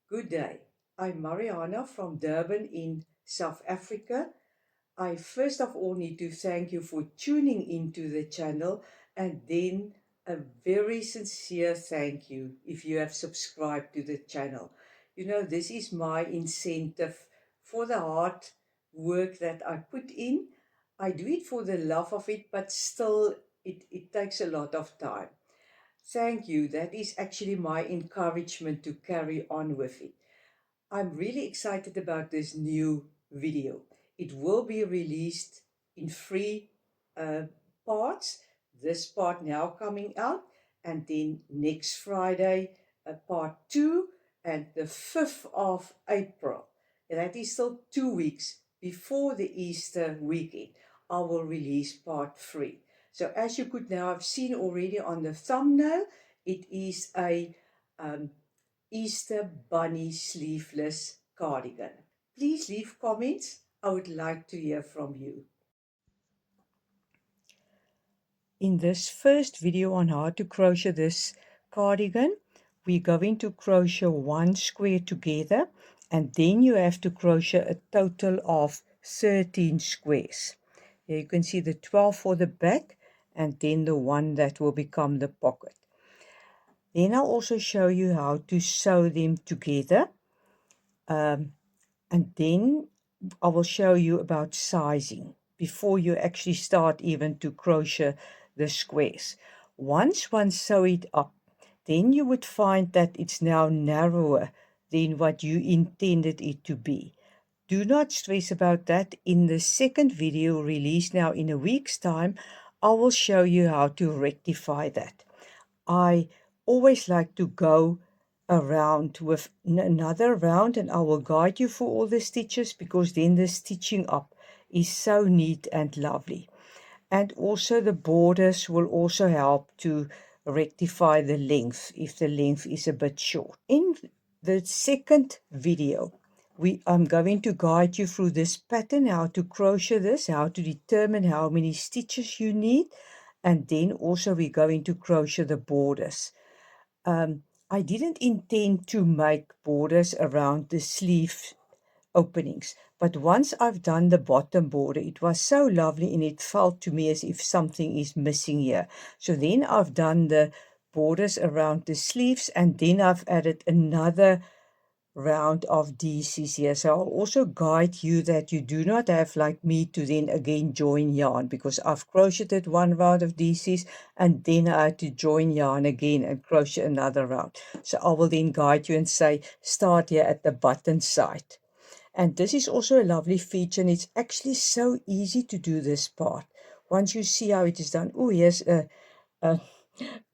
Good day. I'm Mariana from Durban in South Africa. I first of all need to thank you for tuning into the channel, and then a very sincere thank you if you have subscribed to the channel. This is my incentive for the hard work that I put in. I do it for the love of it, but still it takes a lot of time. Thank you. That is actually my encouragement to carry on with it. I'm really excited about this new video. It will be released in three uh, parts. This part now coming out, and then next Friday, part two, and the 5th of April. And that is still 2 weeks before the Easter weekend. I will release part three. So, as you could now have seen already on the thumbnail, it is a um, Easter bunny sleeveless cardigan. Please leave comments. I would like to hear from you. In this first video on how to crochet this cardigan, we're going to crochet one square together, and then you have to crochet a total of 13 squares. Here you can see the 12 for the back and then the one that will become the pocket. Then I'll also show you how to sew them together. And then I will show you about sizing before you actually start even to crochet the squares. Once one sew it up, then you would find that it's now narrower than what you intended it to be. Do not stress about that. In the second video released now in a week's time, I will show you how to rectify that. I always like to go around with another round, and I will guide you for all the stitches, because then the stitching up is so neat and lovely. And also the borders will also help to rectify the length if the length is a bit short. In the second video, I'm going to guide you through this pattern, how to crochet this, how to determine how many stitches you need, and then also we're going to crochet the borders. I didn't intend to make borders around the sleeve openings, but once I've done the bottom border, it was so lovely and it felt to me as if something is missing here. So then I've done the borders around the sleeves, and then I've added another round of DCs here. So I'll also guide you that you do not have, like me, to then again join yarn, because I've crocheted one round of DCs and then I had to join yarn again and crochet another round. So I will then guide you and say start here at the button side. And this is also a lovely feature, and it's actually so easy to do this part. Once you see how it is done, oh, here's a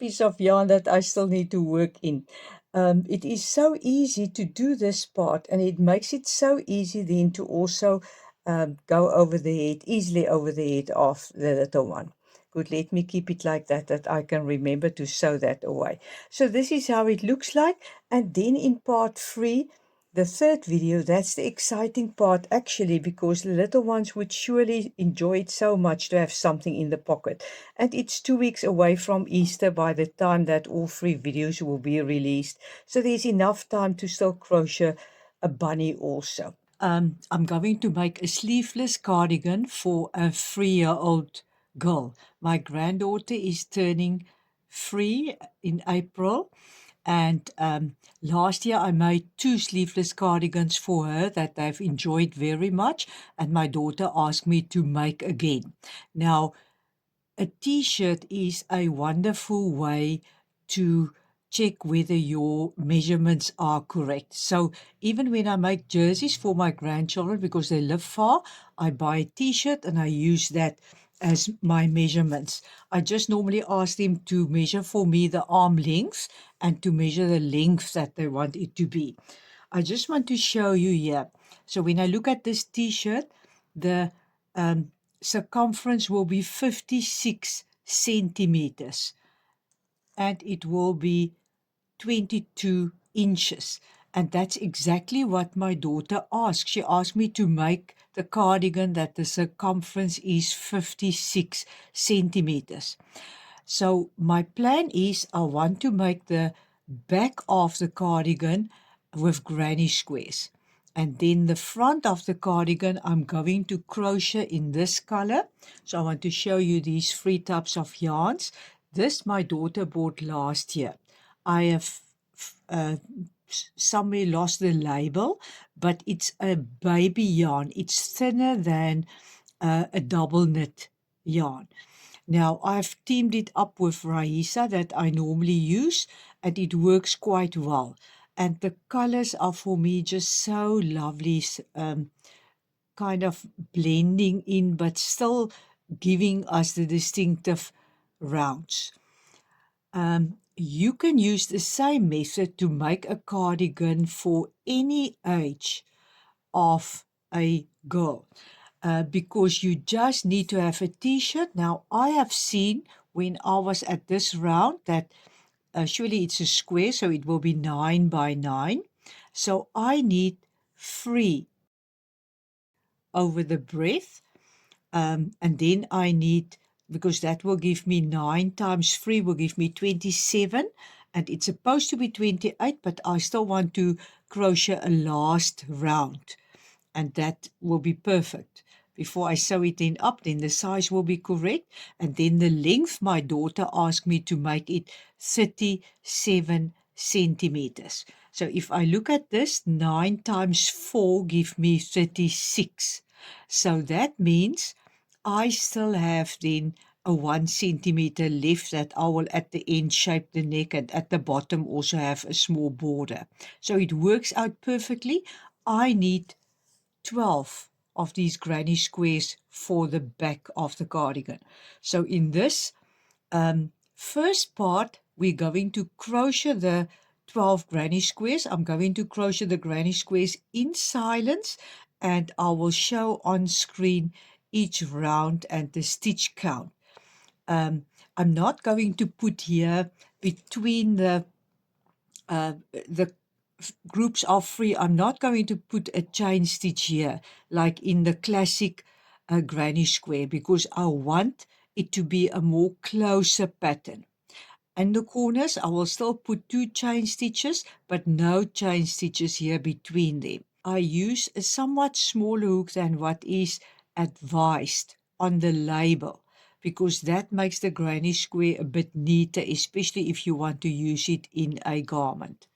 piece of yarn that I still need to work in. It is so easy to do this part, and it makes it so easy then to also go over the head, easily over the head of the little one. Good, let me keep it like that, that I can remember to sew that away. So this is how it looks like. And then in part 3, the third video, that's the exciting part actually, because the little ones would surely enjoy it so much to have something in the pocket. And it's 2 weeks away from Easter by the time that all 3 videos will be released. So there's enough time to still crochet a bunny also. I'm going to make a sleeveless cardigan for a 3-year-old girl. My granddaughter is turning 3 in April. And last year I made 2 sleeveless cardigans for her that they've enjoyed very much. And my daughter asked me to make again. Now, a t-shirt is a wonderful way to check whether your measurements are correct. So even when I make jerseys for my grandchildren, because they live far, I buy a t-shirt and I use that as my measurements. I just normally ask them to measure for me the arm length and to measure the length that they want it to be. I just want to show you here. So when I look at this t-shirt, the circumference will be 56 centimeters and it will be 22 inches. And that's exactly what my daughter asked. She asked me to make the cardigan that the circumference is 56 centimeters. So my plan is I want to make the back of the cardigan with granny squares. And then the front of the cardigan, I'm going to crochet in this color. So I want to show you these 3 types of yarns. This my daughter bought last year. I have somewhere lost the label, but it's a baby yarn. It's thinner than a double knit yarn. Now I've teamed it up with Raisa that I normally use, and it works quite well. And the colors are for me just so lovely, kind of blending in, but still giving us the distinctive rounds. You can use the same method to make a cardigan for any age of a girl, because you just need to have a t-shirt. Now, I have seen when I was at this round that surely it's a square, so it will be 9 by 9. So I need 3 over the breadth, and then I need, because that will give me 9 times 3 will give me 27, and it's supposed to be 28, but I still want to crochet a last round, and that will be perfect. Before I sew it in up, then the size will be correct, and then the length, my daughter asked me to make it 37 centimeters. So if I look at this, 9 times 4 give me 36. So that means I still have then a 1 centimeter left that I will at the end shape the neck, and at the bottom also have a small border. So it works out perfectly. I need 12 of these granny squares for the back of the cardigan. So in this first part, we're going to crochet the 12 granny squares. I'm going to crochet the granny squares in silence, and I will show on screen each round and the stitch count. I'm not going to put here between the groups of 3, I'm not going to put a chain stitch here like in the classic granny square, because I want it to be a more closer pattern. And the corners, I will still put 2 chain stitches, but no chain stitches here between them. I use a somewhat smaller hook than what is advised on the label, because that makes the granny square a bit neater, especially if you want to use it in a garment.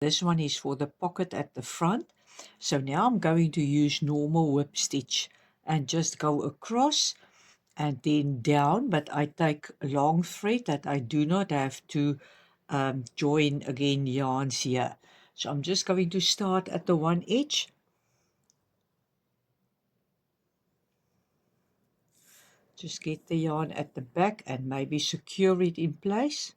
This one is for the pocket at the front. So now I'm going to use normal whip stitch and just go across and then down, but I take a long thread that I do not have to join again yarns here. So I'm just going to start at the one edge. Just get the yarn at the back and maybe secure it in place.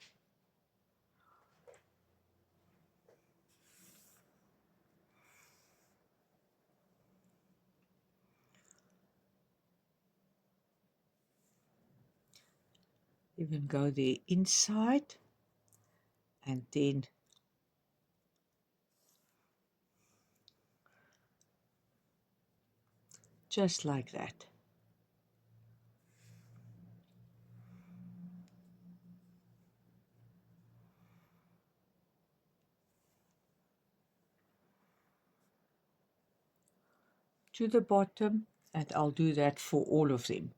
Even go the inside and then just like that. To the bottom, and I'll do that for all of them.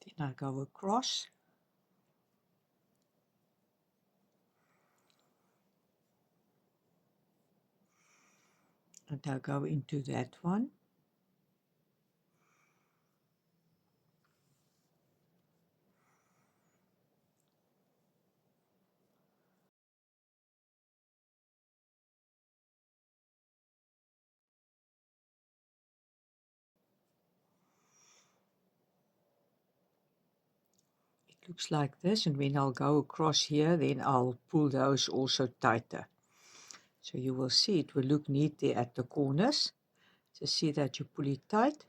Then I go across. And I'll go into that one. It looks like this, and when I'll go across here, then I'll pull those also tighter. So you will see it will look neat there at the corners. Just see that you pull it tight.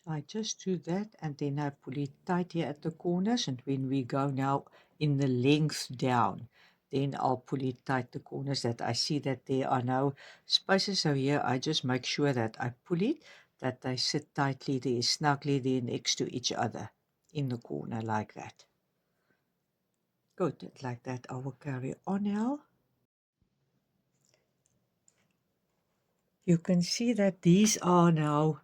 So I just do that, and then I pull it tight here at the corners, and when we go now in the length down, then I'll pull it tight the corners that I see that there are no spaces. So here I just make sure that I pull it, that they sit tightly there, snugly there next to each other in the corner like that. Good, like that I will carry on now. You can see that these are now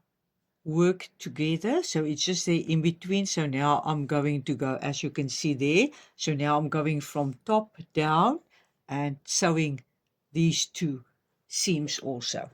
work together, so it's just there in between. So now I'm going to go, as you can see there, so now I'm going from top down and sewing these two seams also.